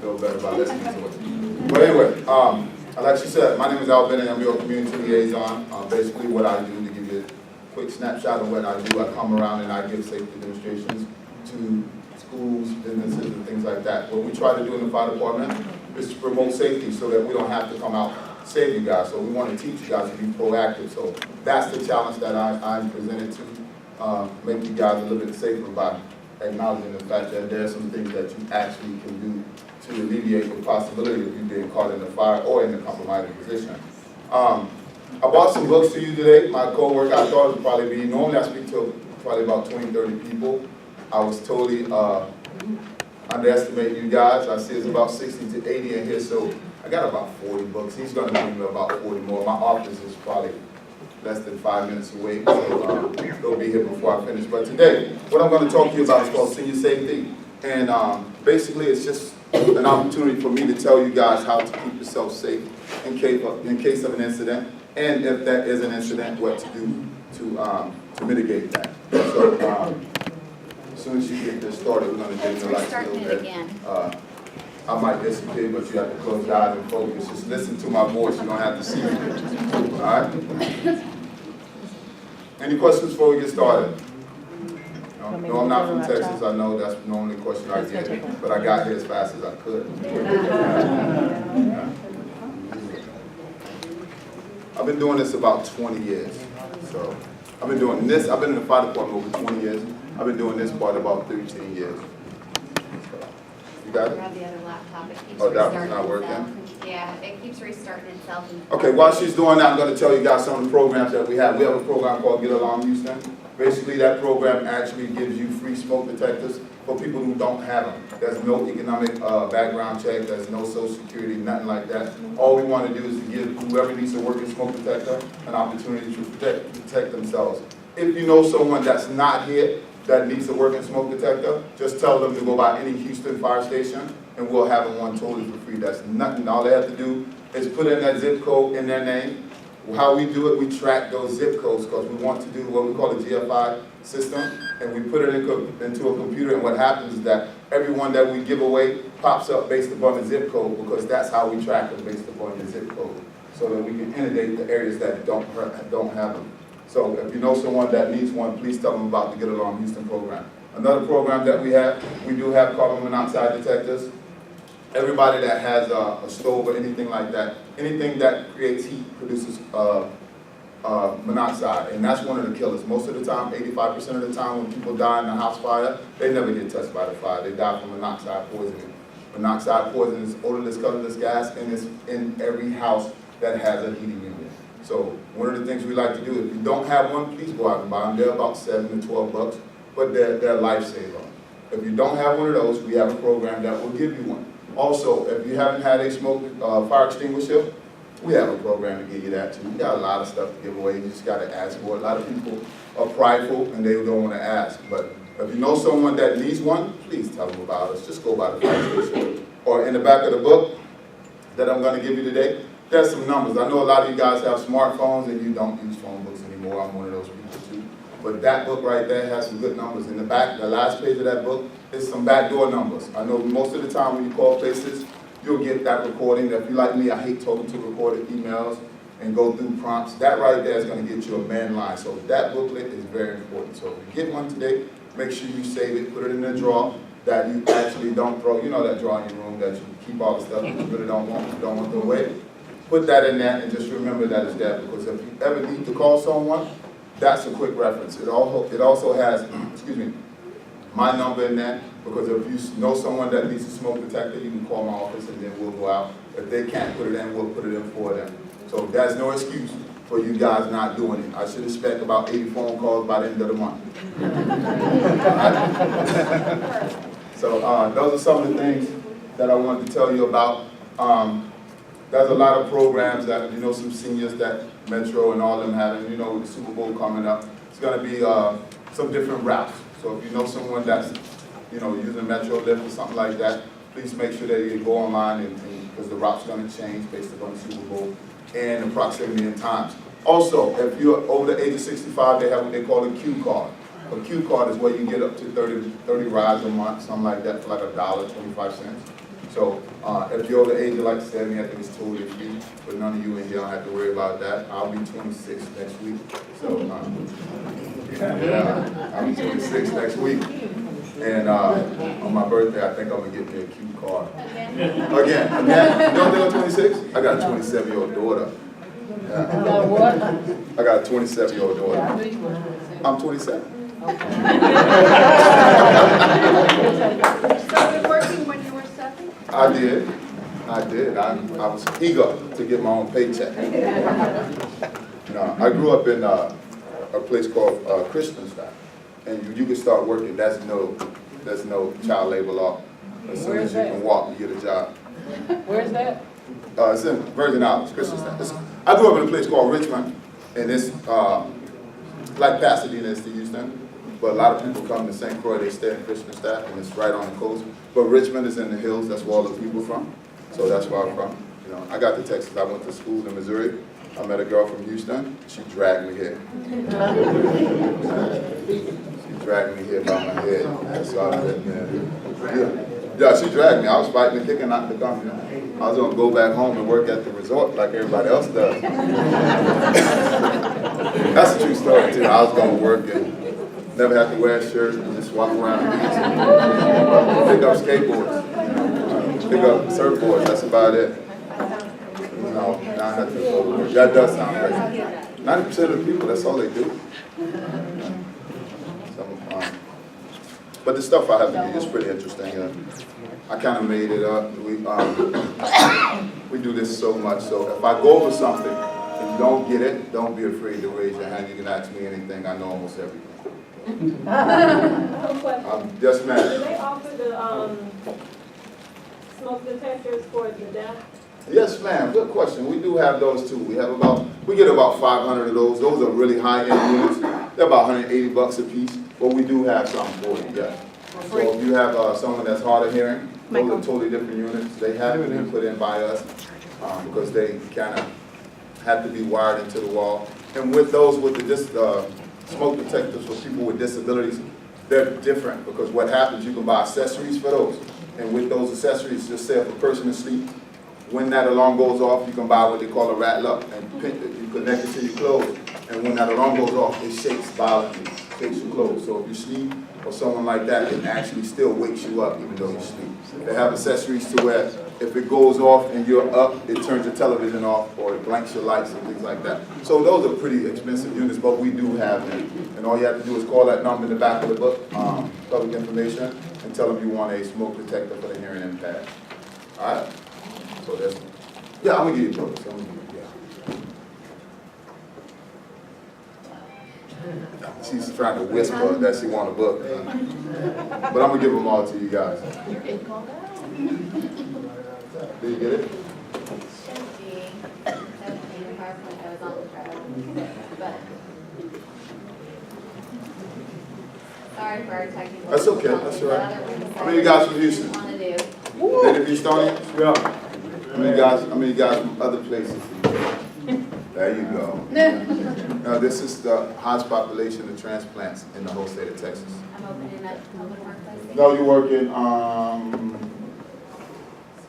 feel better about listening to it. But anyway, like she said, my name is Al Bennett. I'm your community liaison. Basically what I do, to give you a quick snapshot of what I do, I come around and I give safety demonstrations to schools, businesses, and things like that. What we try to do in the fire department is to promote safety so that we don't have to come out save you guys. So we want to teach you guys to be proactive. So that's the challenge that I'm presented to, make you guys a little bit safer by acknowledging the fact that there are some things that you actually can do to alleviate the possibility of you being caught in the fire or in a compromising position. I brought some books to you today. My co-worker, I thought it would probably be, normally I speak to probably about 20, 30 people. I was totally underestimating you guys. I see it's about 60 to 80 in here, so I got about 40 books. He's going to bring me about 40 more. My office is probably less than 5 minutes away, so they'll be here before I finish. But today, what I'm going to talk to you about is called senior safety. And basically, it's just an opportunity for me to tell you guys how to keep yourself safe in case of an incident, and if that is an incident, what to do to mitigate that. So as soon as you get this started, we're going to dim the lights a little bit. I might disappear, but you have to close your eyes and focus. Just listen to my voice. You don't have to see me. All right? Any questions before we get started? No, I'm not from Texas. I know that's the only question I get, but I got here as fast as I could. I've been doing this about 20 years. So I've been doing this. I've been in the fire department over 20 years. I've been doing this part about 13 years. Got it? Grab the other laptop. It keeps that restarting was not working? itself. Yeah, it keeps restarting itself. Okay, while she's doing that, I'm going to tell you guys some of the programs that we have. We have a program called Get Along Houston. Basically, that program actually gives you free smoke detectors for people who don't have them. There's no economic background check. There's no social security, nothing like that. All we want to do is to give whoever needs a working smoke detector an opportunity to protect themselves. If you know someone that's not here, that needs a working smoke detector, just tell them to go by any Houston fire station and we'll have them one totally for free. That's nothing. All they have to do is put in that zip code in their name. How we do it, we track those zip codes because we want to do what we call a GFI system, and we put it into a computer, and what happens is that everyone that we give away pops up based upon the zip code, because that's how we track them, based upon the zip code, so that we can inundate the areas that don't have them. So if you know someone that needs one, please tell them about the Get Along Houston program. Another program that we do have carbon monoxide detectors. Everybody that has a stove or anything like that, anything that creates heat produces monoxide, and that's one of the killers. Most of the time, 85% of the time when people die in a house fire, they never get touched by the fire. They die from monoxide poisoning. Monoxide poisoning is odorless, colorless gas, and it's in every house that has a heating unit. So one of the things we like to do, if you don't have one, please go out and buy them. They're about $7 to $12, but they're a lifesaver. If you don't have one of those, we have a program that will give you one. Also, if you haven't had a fire extinguisher, we have a program to give you that too. We got a lot of stuff to give away. You just got to ask for it. A lot of people are prideful and they don't want to ask. But if you know someone that needs one, please tell them about us. Just go by the fire station. Or in the back of the book that I'm going to give you today, there's some numbers. I know a lot of you guys have smartphones and you don't use phone books anymore. I'm one of those people too. But that book right there has some good numbers. In the back, the last page of that book, is some backdoor numbers. I know most of the time when you call places, you'll get that recording. If you're like me, I hate talking to recorded emails and go through prompts. That right there is going to get you a man line. So that booklet is very important. So if you get one today, make sure you save it, put it in a drawer that you actually don't throw. You know that drawer in your room that you keep all the stuff that you really don't want to throw away. Put that in there and just remember that it's there, because if you ever need to call someone, that's a quick reference. It also has, my number in there, because if you know someone that needs a smoke detector, you can call my office and then we'll go out. If they can't put it in, we'll put it in for them. So there's no excuse for you guys not doing it. I should expect about 80 phone calls by the end of the month. So those are some of the things that I wanted to tell you about. There's a lot of programs that, some seniors that Metro and all of them have, and with the Super Bowl coming up, it's going to be some different routes. So if you know someone that's, using Metro Lift or something like that, please make sure that you go online, because the route's going to change based upon the Super Bowl and the proximity and times. Also, if you're over the age of 65, they have what they call a Q card. A Q card is where you get up to 30 rides a month, something like that, for like $1.25. So, if you're the age of like 70, I think it's totally free, but none of you in here don't have to worry about that. I'll be 26 next week, so, yeah, I'll be 26 next week. And, on my birthday, I think I'm gonna get me a cute car. Again? You don't think I'm 26? I got a 27-year-old daughter. Yeah. You got what? I got a 27-year-old daughter. I knew you were 27. I'm 27. So you're working when you were 7? I did. I was eager to get my own paycheck. I grew up in a place called Christiansdale, and you can start working. There's no child labor law. As soon as you can walk, you get a job. Where's that? It's in Virgin Islands, Christiansdale. I grew up in a place called Richmond, and it's like Pasadena is to Houston. But a lot of people come to St. Croix, they stay in Christiansdale, and it's right on the coast. But Richmond is in the hills, that's where all the people from. So that's where I'm from. I got to Texas, I went to school in Missouri. I met a girl from Houston, she dragged me here. She dragged me here by my head. So I said, man, yeah, she dragged me. I was fighting and kicking out the company. I was gonna go back home and work at the resort like everybody else does. That's a true story too. I was gonna work and never have to wear a shirt and just walk around the beach and pick up skateboards, pick up surfboards, that's about it. No, now I have to go to work. That does sound crazy. 90% of the people, that's all they do. But the stuff I have to do is pretty interesting. I kind of made it up. We do this so much, so if I go over something and you don't get it, don't be afraid to raise your hand. You can ask me anything. I know almost everything. No question. Yes, Do ma'am. they offer the smoke detectors for the deaf? Yes, ma'am. Good question. We do have those too. We get about 500 of those. Those are really high-end units. They're about $180 a piece, but we do have some for you. Yeah. So if you have someone that's hard of hearing, those are totally different units. They have to be put in by us because they kind of have to be wired into the wall. And with those, with the smoke detectors for people with disabilities, they're different because what happens, you can buy accessories for those. And with those accessories, just say if a person is asleep, when that alarm goes off, you can buy what they call a rattler and you connect it to your clothes. And when that alarm goes off, it shakes violently, shakes your clothes. So if you sleep or someone like that, it actually still wakes you up even though you sleep. They have accessories to where if it goes off and you're up, it turns your television off or it blanks your lights and things like that. So those are pretty expensive units, but we do have them. And all you have to do is call that number in the back of the book, public information, and tell them you want a smoke detector for the hearing impaired. All right? So that's, yeah, I'm gonna give you a book. So I'm gonna give you, yeah. She's trying to whisper that she want a book. But I'm gonna give them all to you guys. Did you get it? Should be. That would be the PowerPoint that was on the drive. But sorry for our technical. That's okay, that's all right. How many of you guys from Houston? Want to do. Native Houstonians? Yeah. How many guys from other places? There you go. Now, this is the highest population of transplants in the whole state of Texas. I'm opening up public workplace. No, you work in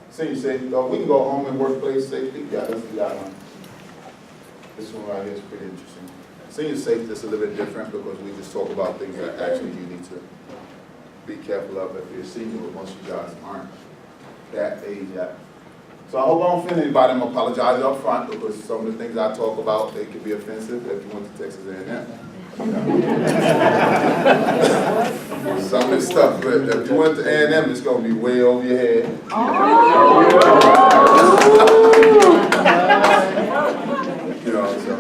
senior safety. We can go home and workplace safety. Yeah, that's the other one. This one right here is pretty interesting. Senior safety is a little bit different because we just talk about things that actually you need to be careful of if you're a senior, but most of you guys aren't that age yet. So I hope I don't offend anybody. I'm going to apologize up front because some of the things I talk about, they can be offensive if you went to Texas A&M. Some of this stuff, but if you went to A&M, it's going to be way over your head. You know, so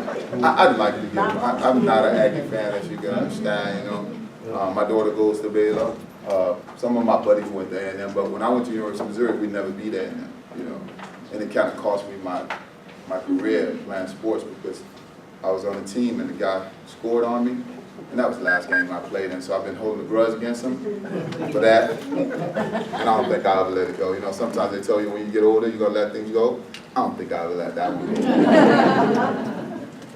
I'd like to give, I'm not an Aggie fan, as you can understand, you know. My daughter goes to Baylor. Some of my buddies went to A&M, but when I went to University of Missouri, we never beat A&M, you know. And it kind of cost me my career playing sports because I was on a team and the guy scored on me. And that was the last game I played in, so I've been holding a grudge against him for that. And I don't think I'll ever let it go. You know, sometimes they tell you when you get older, you're going to let things go. I don't think I'll ever let that one go.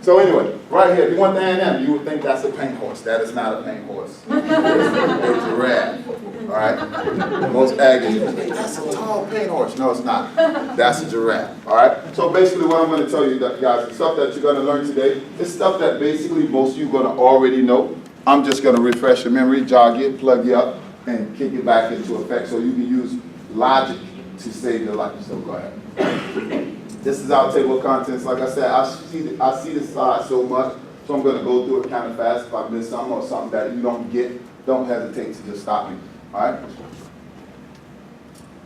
So anyway, right here, if you went to A&M, you would think that's a paint horse. That is not a paint horse. It's a giraffe, all right? Most ag people think that's a tall paint horse. No, it's not. That's a giraffe, all right? So basically what I'm going to tell you guys, the stuff that you're going to learn today is stuff that basically most of you are going to already know. I'm just going to refresh your memory, jog it, plug you up, and kick it back into effect so you can use logic to save your life. So go ahead. This is our table of contents. Like I said, I see the slide so much, so I'm going to go through it kind of fast. If I miss something or something that you don't get, don't hesitate to just stop me. All right?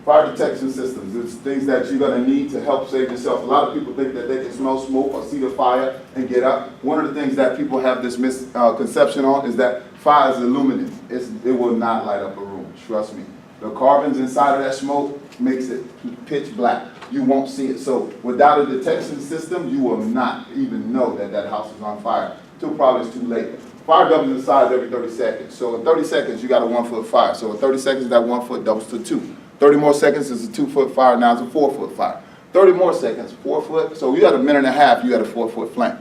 Fire detection systems. It's things that you're going to need to help save yourself. A lot of people think that they can smell smoke or see the fire and get up. One of the things that people have this misconception on is that fire is illuminating. It will not light up a room. Trust me. The carbons inside of that smoke makes it pitch black. You won't see it. So without a detection system, you will not even know that that house is on fire. Till probably it's too late. Fire doubles in size every 30 seconds. So in 30 seconds, you got a 1 foot fire. So in 30 seconds, that 1 foot doubles to 2. 30 more seconds is a 2 foot fire. Now it's a 4 foot fire. 30 more seconds, 4 foot. So you got a minute and a half, you got a 4 foot flame.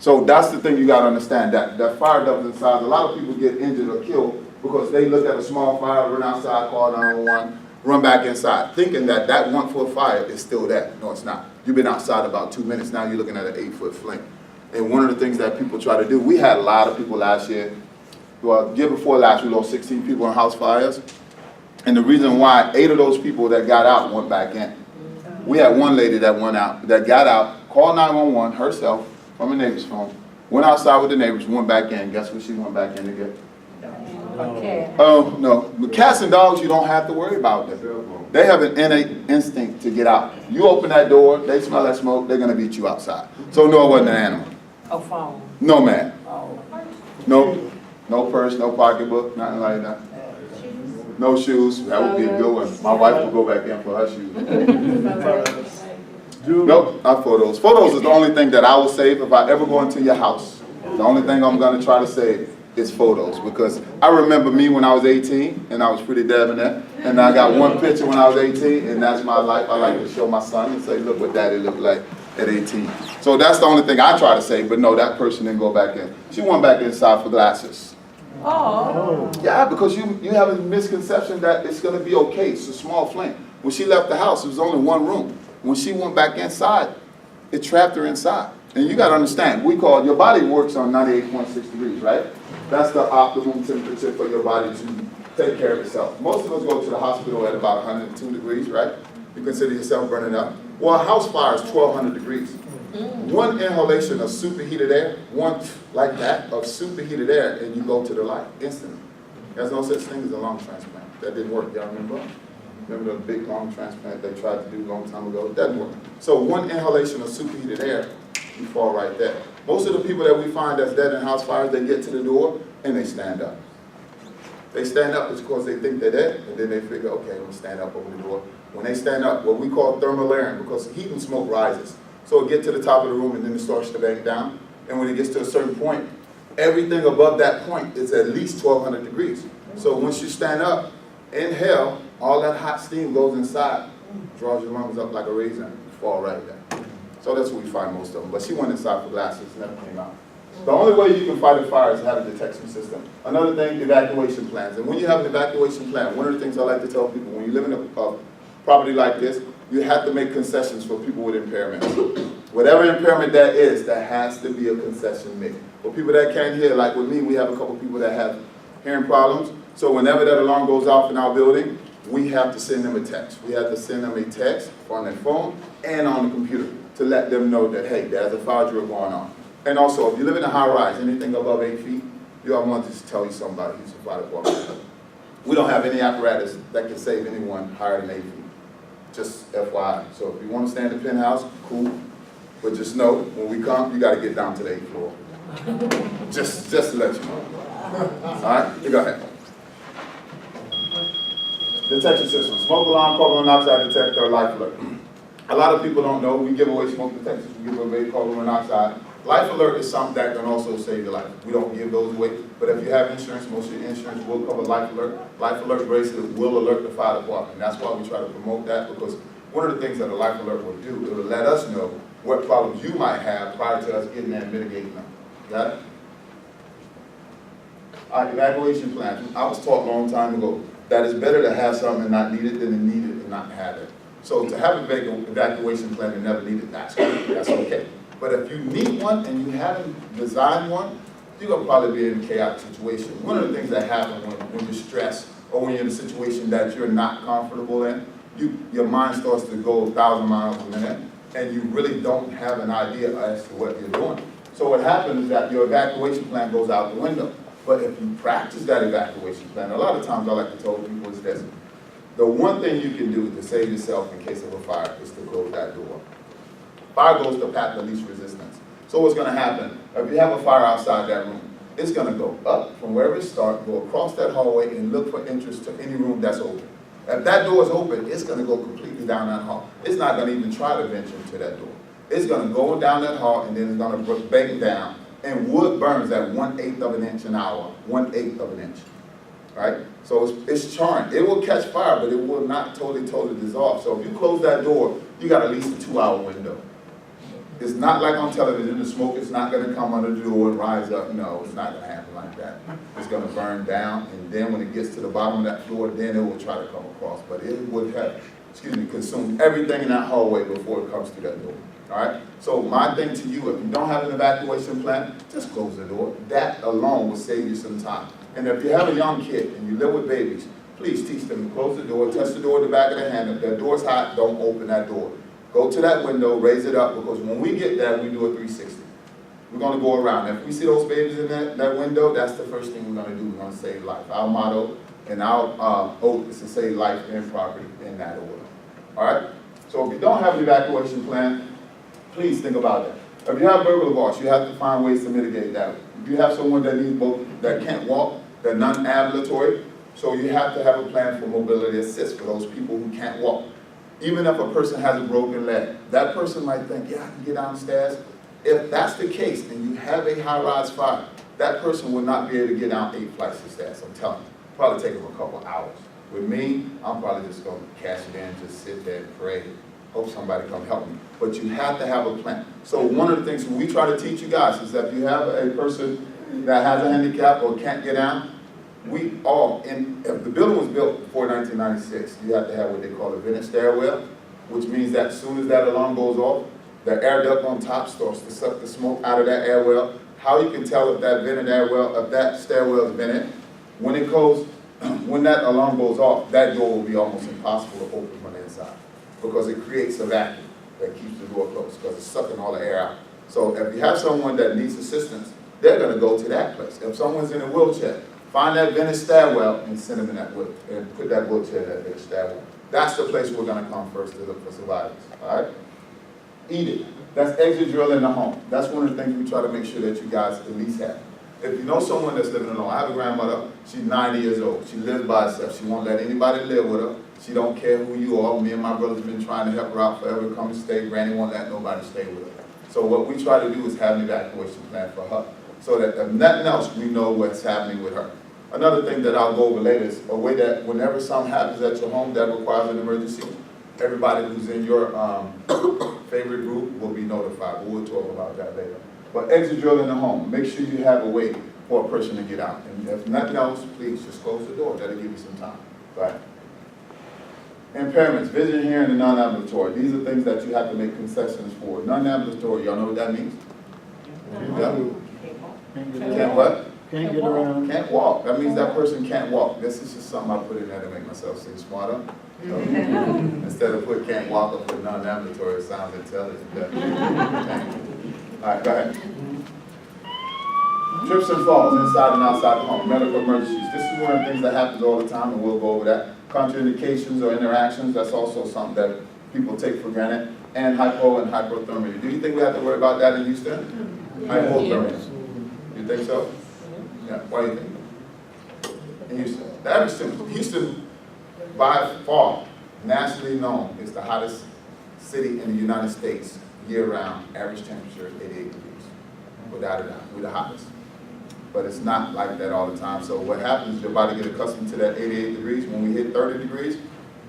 So that's the thing you got to understand, that fire doubles in size. A lot of people get injured or killed because they look at a small fire, run outside, call 911, run back inside, thinking that that 1 foot fire is still there. No, it's not. You've been outside about 2 minutes. Now you're looking at an 8 foot flame. And one of the things that people try to do, we had a lot of people last year. Well, year before last, we lost 16 people in house fires. And the reason why 8 of those people that got out went back in. We had one lady that went out, that got out, called 911 herself from a neighbor's phone, went outside with the neighbors, went back in. Guess what she went back in to get? Okay. Oh, no. But cats and dogs, you don't have to worry about them. They have an innate instinct to get out. You open that door, they smell that smoke, they're going to beat you outside. So no, it wasn't an animal. A phone. No, man. Oh. No purse, no pocketbook, nothing like that. No shoes. That would be a good one. My wife will go back in for her shoes. Nope, not photos. Photos is the only thing that I will save if I ever go into your house. The only thing I'm going to try to save is photos, because I remember me when I was 18 and I was pretty debonair, and I got one picture when I was 18, and that's my life. I like to show my son and say, look what daddy looked like at 18. So that's the only thing I try to say, but no, that person didn't go back in. She went back inside for glasses. Oh. Yeah, because you have a misconception that it's going to be okay. It's a small flame. When she left the house, it was only one room. When she went back inside, it trapped her inside. And you got to understand, your body works on 98.6 degrees, right? That's the optimum temperature for your body to take care of itself. Most of us go to the hospital at about 102 degrees, right? You consider yourself burning up. Well, a house fire is 1,200 degrees. One inhalation of superheated air, one like that of superheated air, and you go to the light instantly. There's no such thing as a lung transplant. That didn't work. Y'all remember? Remember the big lung transplant they tried to do a long time ago? It doesn't work. So one inhalation of superheated air, you fall right there. Most of the people that we find that's dead in house fires, they get to the door and they stand up. They stand up because they think they're dead, and then they figure, okay, I'm going to stand up over the door. When they stand up, what we call thermalaring, because heat and smoke rises. So it gets to the top of the room and then it starts to bank down. And when it gets to a certain point, everything above that point is at least 1,200 degrees. So once you stand up, inhale, all that hot steam goes inside, draws your lungs up like a raisin, you fall right there. So that's what we find most of them. But she went inside for glasses, never came out. The only way you can fight a fire is have a detection system. Another thing, evacuation plans. And when you have an evacuation plan, one of the things I like to tell people, when you live in a property like this, you have to make concessions for people with impairments. Whatever impairment that is, there has to be a concession made. For people that can't hear, like with me, we have a couple people that have hearing problems. So whenever that alarm goes off in our building, we have to send them a text. We have to send them a text on their phone and on the computer to let them know that, hey, there's a fire drill going on. And also, if you live in a high rise, anything above 8 feet, you all want to tell you somebody who's a fire department. We don't have any apparatus that can save anyone higher than 8 feet. Just FYI. So if you want to stay in the penthouse, cool. But just know, when we come, you got to get down to the 8th floor. just to let you know. All right? You go ahead. Detection system. Smoke alarm, carbon monoxide detector, life alert. A lot of people don't know, we give away smoke detectors, we give away carbon monoxide. Life alert is something that can also save your life. We don't give those away, but if you have insurance, most of your insurance will cover life alert. Life alert bracelet will alert the fire department. That's why we try to promote that, because one of the things that a life alert will do, it will let us know what problems you might have prior to us getting there and mitigating them. Got it? All right, evacuation plan. I was taught a long time ago that it's better to have something and not need it than to need it and not have it. So to have an evacuation plan and never need it, that's okay. But if you need one and you haven't designed one, you're gonna probably be in a chaotic situation. One of the things that happen when you're stressed or when you're in a situation that you're not comfortable in, your mind starts to go 1,000 miles a minute, and you really don't have an idea as to what you're doing. So what happens is that your evacuation plan goes out the window. But if you practice that evacuation plan, a lot of times I like to tell people is this: the one thing you can do to save yourself in case of a fire is to close that door. Fire goes to path of least resistance. So what's going to happen? If you have a fire outside that room, it's going to go up from wherever it starts, go across that hallway, and look for entrance to any room that's open. If that door is open, it's going to go completely down that hall. It's not going to even try to venture to that door. It's going to go down that hall, and then it's going to bang down. And wood burns at 1/8 of an inch an hour, 1/8 of an inch, right? So it's charmed. It will catch fire, but it will not totally dissolve. So if you close that door, you got at least a 2-hour window. It's not like on television, the smoke is not going to come under the door and rise up. No, it's not going to happen like that. It's going to burn down, and then when it gets to the bottom of that floor, then it will try to come across. But it would have, consumed everything in that hallway before it comes through that door. All right? So my thing to you, if you don't have an evacuation plan, just close the door. That alone will save you some time. And if you have a young kid and you live with babies, please teach them to close the door, touch the door at the back of their hand. If that door's hot, don't open that door. Go to that window, raise it up, because when we get there, we do a 360. We're going to go around. If we see those babies in that window, that's the first thing we're going to do. We're going to save life. Our motto and our oath is to save life and property in that order. All right? So if you don't have an evacuation plan, please think about that. If you have burglar loss, you have to find ways to mitigate that. If you have someone that can't walk, they're non-ambulatory, so you have to have a plan for mobility assist for those people who can't walk. Even if a person has a broken leg, that person might think, yeah, I can get downstairs. If that's the case and you have a high-rise fire, that person will not be able to get down 8 flights of stairs, I'm telling you. Probably take them a couple hours. With me, I'm probably just going to cash it in, just sit there and pray. Hope somebody come help me. But you have to have a plan. So one of the things we try to teach you guys is that if you have a person that has a handicap or can't get down, if the building was built before 1996, you have to have what they call a vented stairwell, which means that as soon as that alarm goes off, the air duct on top starts to suck the smoke out of that air well. How you can tell if that vented airwell, if that stairwell is vented, when that alarm goes off, that door will be almost impossible to open from the inside, because it creates a vacuum that keeps the door closed, because it's sucking all the air out. So if you have someone that needs assistance, they're going to go to that place. If someone's in a wheelchair, find that vented stairwell and send them in that wheel, and put that wheelchair in that vented stairwell. That's the place we're going to come first to look for survivors. All right? Eat it. That's exit drill in the home. That's one of the things we try to make sure that you guys at least have. If you know someone that's living alone, I have a grandmother, she's 90 years old. She lives by herself. She won't let anybody live with her. She don't care who you are. Me and my brother's been trying to help her out forever, come and stay. Granny won't let nobody stay with her. So what we try to do is have an evacuation plan for her, so that if nothing else, we know what's happening with her. Another thing that I'll go over later is a way that whenever something happens at your home that requires an emergency, everybody who's in your favorite group will be notified. We'll talk about that later. But exit drill in the home. Make sure you have a way for a person to get out. And if nothing else, please just close the door. That'll give you some time. Right? Impairments, vision, hearing, and non-ambulatory. These are things that you have to make concessions for. Non-ambulatory, y'all know what that means? Yeah. Can't what? Can't get around. Can't walk. That means that person can't walk. This is just something I put in there to make myself seem smarter. So, instead of put can't walk, I put non-ambulatory. It sounds intelligent. All right, go ahead. Trips and falls inside and outside the home. Medical emergencies. This is one of the things that happens all the time, and we'll go over that. Contraindications or interactions. That's also something that people take for granted. And hypo and hypothermia. Do you think we have to worry about that in Houston? Hypothermia. You think so? Yeah, why do you think? In Houston. The average temperature, Houston, by far, nationally known, is the hottest city in the United States year-round. Average temperature, 88 degrees. Without a doubt, we're the hottest. But it's not like that all the time. So what happens is your body gets accustomed to that 88 degrees. When we hit 30 degrees,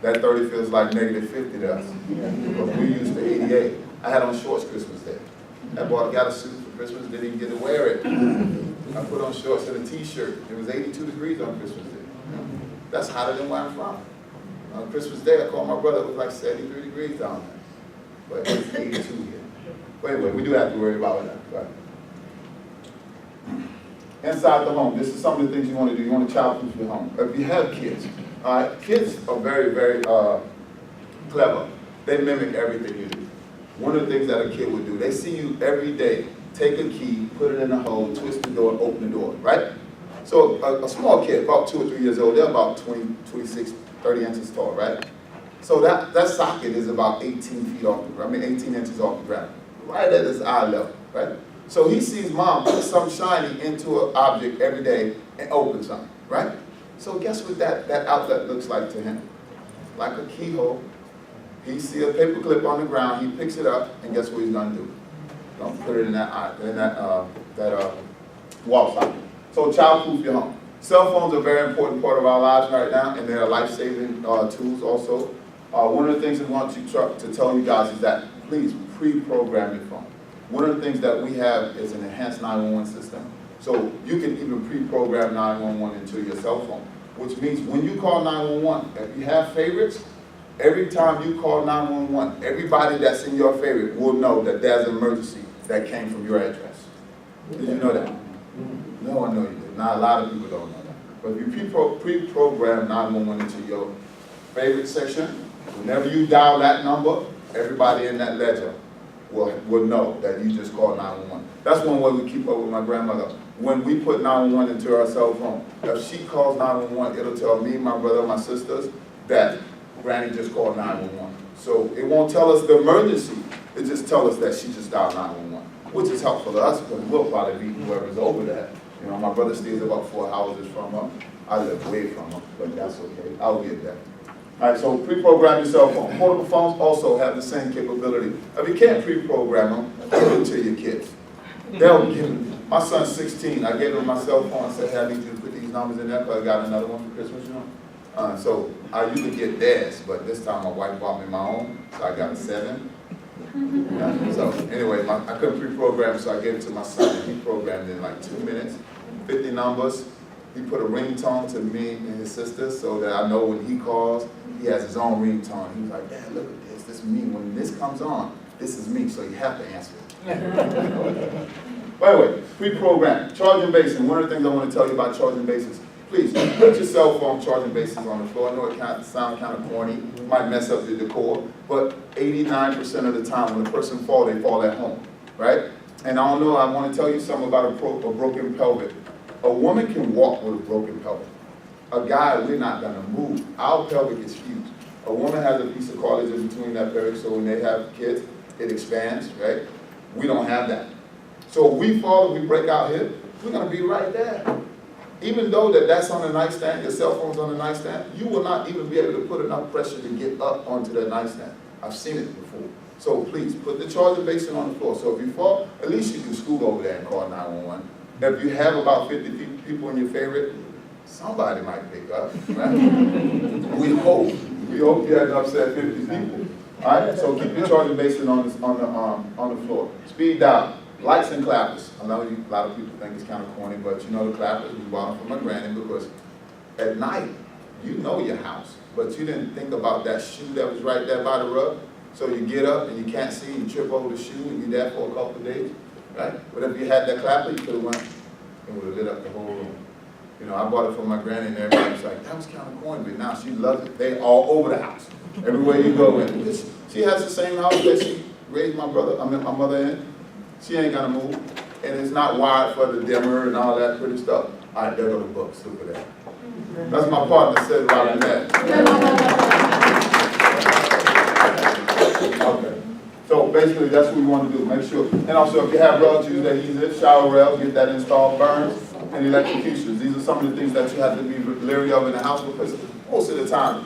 that 30 feels like negative 50 to us. Because we're used to 88. I had on shorts Christmas Day. Got a suit for Christmas, didn't even get to wear it. I put on shorts and a t-shirt. It was 82 degrees on Christmas Day. That's hotter than where I'm from. On Christmas Day, I called my brother, it was like 73 degrees down there. But it's 82 here. But anyway, we do have to worry about that. Right? Inside the home, this is some of the things you want to do. You want to child-proof your home. If you have kids, all right, kids are very, very clever. They mimic everything you do. One of the things that a kid would do, they see you every day, take a key, put it in a hole, twist the door, and open the door, right? So a small kid, about 2 or 3 years old, they're about 20, 26, 30 inches tall, right? So that socket is about 18 feet off the ground, 18 inches off the ground, right at his eye level, right? So he sees mom put something shiny into an object every day and open something, right? So guess what that outlet looks like to him? Like a keyhole. He sees a paper clip on the ground, he picks it up, and guess what he's gonna do? Gonna put it in that wall socket. So child-proof your home. Cell phones are a very important part of our lives right now, and they're life-saving tools also. One of the things I want to tell you guys is that please pre-program your phone. One of the things that we have is an enhanced 911 system. So you can even pre-program 911 into your cell phone, which means when you call 911, if you have favorites, every time you call 911, everybody that's in your favorite will know that there's an emergency that came from your address. Did you know that? No one knows you did. Not a lot of people don't know that. But if you pre-program 911 into your favorite section, whenever you dial that number, everybody in that ledger will know that you just called 911. That's one way we keep up with my grandmother. When we put 911 into our cell phone, if she calls 911, it'll tell me, my brother, my sisters, that Granny just called 911. So it won't tell us the emergency, it just tells us that she just dialed 911, which is helpful to us because we'll probably be whoever's over there. You know, my brother stays about 4 houses from her. I live way from her, but that's okay. I'll get that. All right, so pre-program your cell phone. Portable phones also have the same capability. If you can't pre-program them, give it to your kids. They'll give them. My son's 16. I gave him my cell phone and said, hey, I need you to put these numbers in there because I got another one for Christmas, you know. So I usually get theirs, but this time my wife bought me my own, so I got a 7. Yeah, so anyway, I couldn't pre-program, so I gave it to my son, and he programmed it in like 2 minutes, 50 numbers. He put a ringtone to me and his sister so that I know when he calls, he has his own ringtone. He was like, Dad, look at this. This is me. When this comes on, this is me, so you have to answer it. By the way, pre-program, charging basin. One of the things I want to tell you about charging basins, please put your cell phone charging basins on the floor. I know it sounds kind of corny, it might mess up the decor, but 89% of the time when a person falls, they fall at home, right? And I don't know, I want to tell you something about a broken pelvic. A woman can walk with a broken pelvic. A guy, we're not going to move. Our pelvic is huge. A woman has a piece of cartilage in between that pelvic, so when they have kids, it expands, right? We don't have that. So if we fall, we break our hip, we're going to be right there. Even though that's on the nightstand, your cell phone's on the nightstand, you will not even be able to put enough pressure to get up onto that nightstand. I've seen it before. So please, put the charging basin on the floor. So if you fall, at least you can scoot over there and call 911. If you have about 50 people in your favorite, somebody might pick up, right? We hope you have upset 50 people. All right, so keep your charging basin on the floor. Speed dial, lights and clappers. I know a lot of people think it's kind of corny, but you know the clappers, we bought them from my granny because at night, you know your house, but you didn't think about that shoe that was right there by the rug. So you get up and you can't see, you trip over the shoe and you're there for a couple of days, right? But if you had that clapper, you could have went and would have lit up the whole room. You know, I bought it from my granny and everybody was like, that was kind of corny, but now she loves it. They all over the house. Everywhere you go in. She has the same house that she raised my mother in. She ain't gonna move. And it's not wired for the dimmer and all that pretty stuff. All right, there go the books. Look at that. That's my partner said right in that. Okay. So basically that's what we want to do. Make sure. And also if you have relatives that use it, shower rails, get that installed, burns, and electrocutions. These are some of the things that you have to be leery of in the house because most of the time,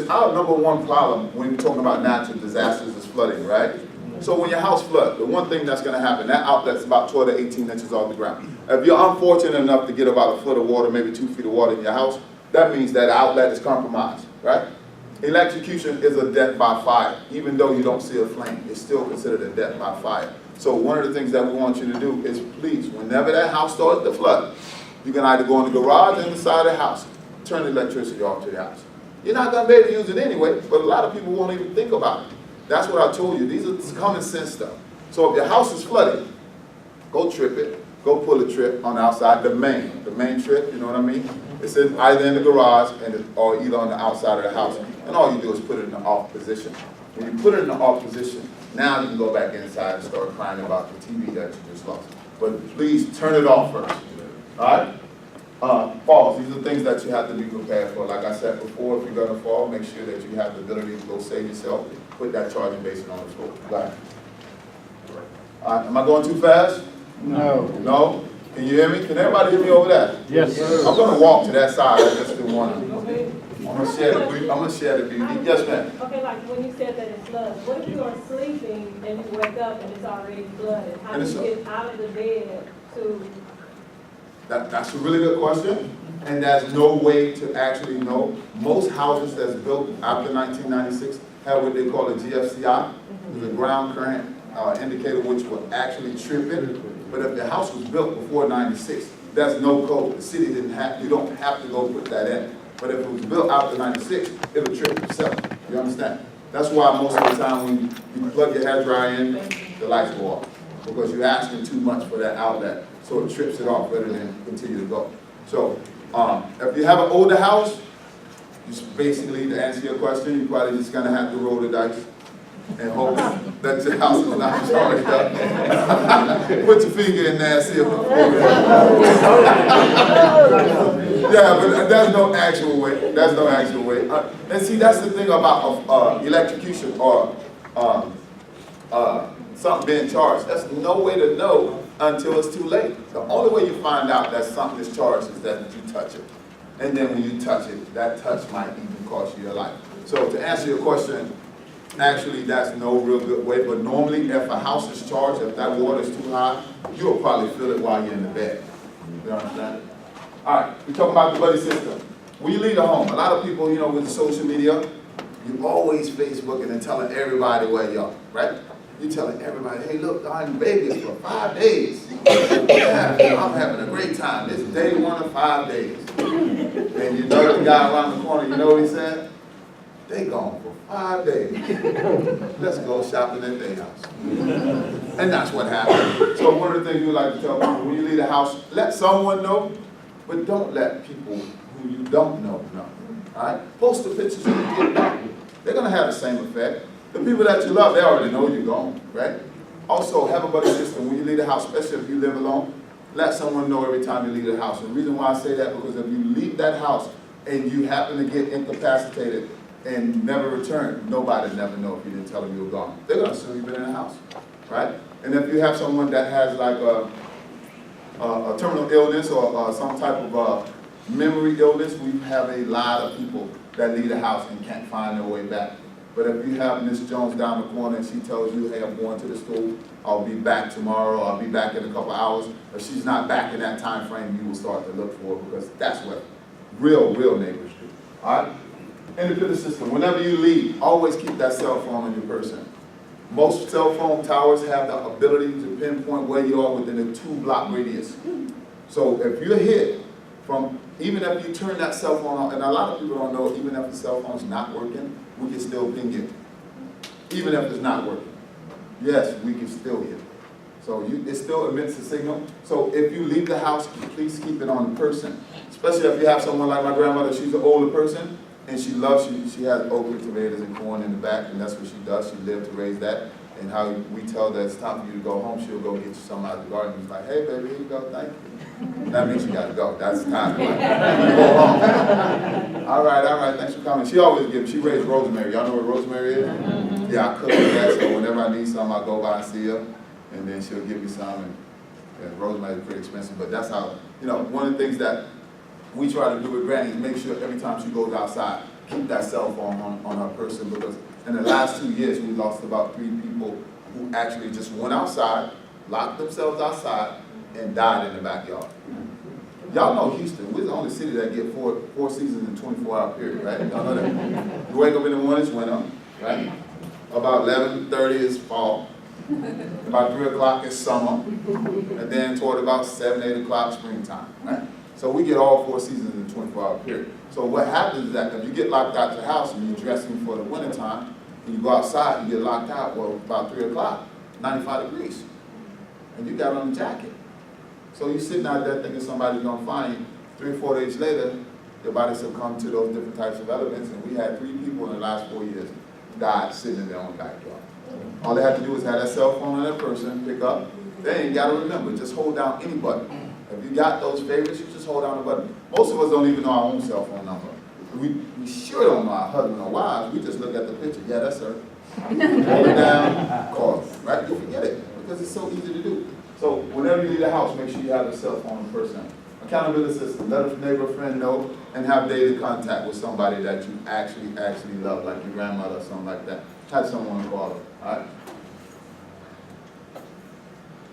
our number one problem when we're talking about natural disasters is flooding, right? So when your house floods, the one thing that's going to happen, that outlet's about 12 to 18 inches off the ground. If you're unfortunate enough to get about a foot of water, maybe 2 feet of water in your house, that means that outlet is compromised, right? Electrocution is a death by fire. Even though you don't see a flame, it's still considered a death by fire. So one of the things that we want you to do is please, whenever that house starts to flood, you can either go in the garage or in the side of the house, turn the electricity off to the house. You're not going to be able to use it anyway, but a lot of people won't even think about it. That's what I told you. These are common sense stuff. So if your house is flooded, go trip it. Go pull a trip on the outside, the main trip, you know what I mean? It's either in the garage or either on the outside of the house. And all you do is put it in the off position. When you put it in the off position, now you can go back inside and start crying about the TV that you just lost. But please turn it off first, all right? Falls, these are things that you have to be prepared for. Like I said before, if you're gonna fall, make sure that you have the ability to go save yourself. Put that charging basin on the floor. Go ahead. All right, am I going too fast? No. No? Can you hear me? Can everybody hear me over there? Yes, sir. I'm gonna walk to that side, I just didn't wanna. I'm gonna share the beauty. Yes, ma'am. Okay, like when you said that it's flooded, what if you are sleeping and you wake up and it's already flooded? How do you get out of the bed to? That's a really good question, and there's no way to actually know. Most houses that's built after 1996 have what they call a GFCI, the ground current indicator, which will actually trip it. But if the house was built before 96, there's no code. The city didn't have, you don't have to go put that in. But if it was built after 96, it'll trip itself. You understand? That's why most of the time when you plug your hair dryer in, the lights go off. Because you're asking too much for that outlet. So it trips it off rather than continue to go. So if you have an older house, just basically to answer your question, you're probably just gonna have to roll the dice and hope that your house is not charged up. Put your finger in there and see if it's yeah, but there's no actual way. There's no actual way. And see, that's the thing about electrocution or something being charged. There's no way to know until it's too late. The only way you find out that something is charged is that you touch it. And then when you touch it, that touch might even cost you your life. So to answer your question, actually that's no real good way, but normally if a house is charged, if that water is too high, you'll probably feel it while you're in the bed. You understand? All right, we're talking about the buddy system. When you leave the home, a lot of people, you know, with social media, you always Facebooking and telling everybody where you are, right? You're telling everybody, hey, look, I'm in Vegas for 5 days. Yeah, I'm having a great time. It's day 1 of 5 days. And you know the guy around the corner, you know what he said? They gone for 5 days. Let's go shopping at their house. And that's what happened. So one of the things we like to tell people, when you leave the house, let someone know, but don't let people who you don't know. All right? Post the pictures when you get back. They're going to have the same effect. The people that you love, they already know you're gone, right? Also, have a buddy system when you leave the house, especially if you live alone. Let someone know every time you leave the house. And the reason why I say that, because if you leave that house and you happen to get incapacitated and never return, nobody never know if you didn't tell them you were gone. They're going to assume you've been in the house, right? And if you have someone that has like a terminal illness or some type of memory illness, we have a lot of people that leave the house and can't find their way back. But if you have Miss Jones down the corner and she tells you, hey, I'm going to the school, I'll be back tomorrow, I'll be back in a couple hours, if she's not back in that time frame, you will start to look for her, because that's what real neighbors do. All right? Independent system. Whenever you leave, always keep that cell phone on your person. Most cell phone towers have the ability to pinpoint where you are within a 2-block radius. So if you're hit from, even if you turn that cell phone on, and a lot of people don't know, even if the cell phone's not working, we can still ping it. Even if it's not working. Yes, we can still hear. So it still emits a signal. So if you leave the house, please keep it on the person. Especially if you have someone like my grandmother, she's an older person, and she loves, she has okra, tomatoes, and corn in the back, and that's what she does. She lived to raise that. And how we tell that it's time for you to go home, she'll go get you something out of the garden. She's like, hey, baby, here you go, thank you. That means you got to go. That's the time. Go home. All right, thanks for coming. She always gives, she raised rosemary. Y'all know what rosemary is? Mm-hmm. Yeah, I cook with that, so whenever I need something, I go by and see her, and then she'll give me some. And rosemary is pretty expensive, but that's how, you know, one of the things that we try to do with Granny is make sure every time she goes outside, keep that cell phone on her person, because in the last 2 years, we lost about 3 people who actually just went outside, locked themselves outside, and died in the backyard. Y'all know Houston, we're the only city that get four seasons in 24-hour period, right? Y'all know that. You wake up in the morning, it's winter, right? About 11:30 is fall. About 3 o'clock is summer. And then toward about 7, 8 o'clock, springtime, right? So we get all 4 seasons in a 24-hour period. So what happens is that if you get locked out your house and you're dressing for the winter time, and you go outside, you get locked out, well, about 3 o'clock, 95 degrees. And you got on a jacket. So you're sitting out there thinking somebody's gonna find you. 3 or 4 days later, your body succumbed to those different types of elements, and we had 3 people in the last 4 years died sitting in their own backyard. All they have to do is have that cell phone on that person, pick up. They ain't gotta remember, just hold down any button. If you got those favorites, you just hold down the button. Most of us don't even know our own cell phone number. We sure don't know our husband or wives, we just look at the picture, yeah, that's her. Hold it down, call, right? You forget it, because it's so easy to do. So whenever you leave the house, make sure you have a cell phone person. Accountability system, let a neighbor, friend know, and have daily contact with somebody that you actually love, like your grandmother or something like that. Have someone call them, all right?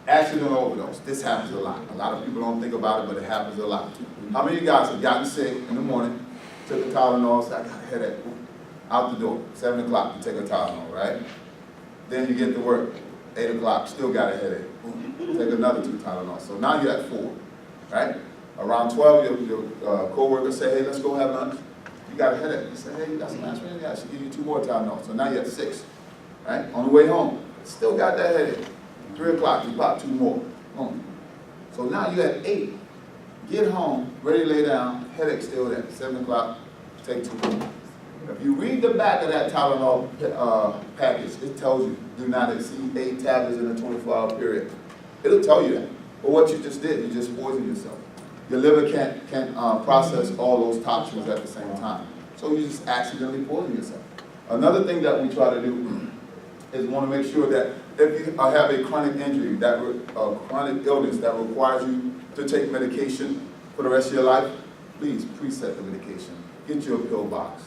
Accident overdose, this happens a lot. A lot of people don't think about it, but it happens a lot. How many of you guys have gotten sick in the morning, took a Tylenol, said, I got a headache, out the door, 7 o'clock, you take a Tylenol, right? Then you get to work, 8 o'clock, still got a headache, take another 2 Tylenol. So now you're at 4, right? Around 12, your co-worker say, hey, let's go have lunch. You got a headache. You say, hey, you got some aspirin? Yeah, I should give you 2 more Tylenol. So now you're at 6, right? On the way home, still got that headache. 3 o'clock, you pop 2 more. Boom. So now you're at 8. Get home, ready to lay down, headache still there. 7 o'clock, take 2 more. If you read the back of that Tylenol package, it tells you do not exceed 8 tablets in a 24-hour period. It'll tell you that. But what you just did, you just poisoned yourself. Your liver can't process all those toxins at the same time. So you just accidentally poison yourself. Another thing that we try to do is we want to make sure that if you have a chronic injury, chronic illness that requires you to take medication for the rest of your life, please preset the medication. Get you a pill box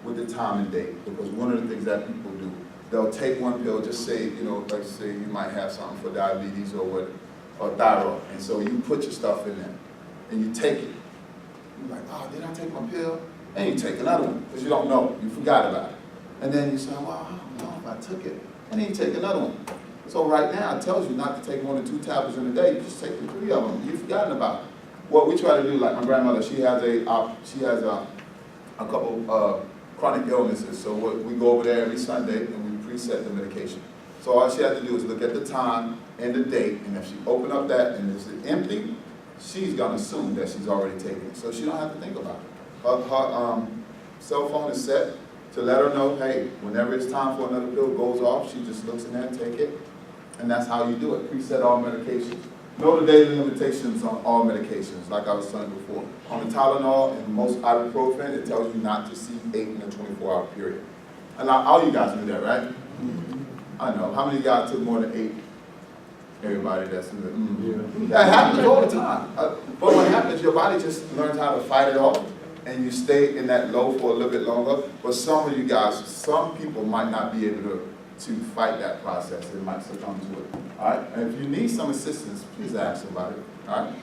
with the time and date, because one of the things that people do, they'll take one pill, just say, like say you might have something for diabetes or thyroid, and so you put your stuff in there, and you take it. You're like, oh, did I take my pill? And you take another one, because you don't know, you forgot about it. And then you say, well, I don't know if I took it. And then you take another one. So right now, it tells you not to take more than 2 tablets in a day, you just take the 3 of them, you've forgotten about it. What we try to do, like my grandmother, she has a couple chronic illnesses, so we go over there every Sunday and we preset the medication. So all she has to do is look at the time and the date, and if she open up that and it's empty, she's gonna assume that she's already taken it, so she don't have to think about it. Her cell phone is set to let her know, hey, whenever it's time for another pill goes off, she just looks in there and take it, and that's how you do it. Preset all medications. Know the daily limitations on all medications, like I was saying before. On the Tylenol and most ibuprofen, it tells you not to see 8 in a 24-hour period. And all you guys knew that, right? I know. How many of you guys took more than 8? Everybody that's in the, That happens all the time. But what happens, your body just learns how to fight it off, and you stay in that low for a little bit longer. But some of you guys, some people might not be able to fight that process. They might succumb to it. All right? And if you need some assistance, please ask somebody. All right?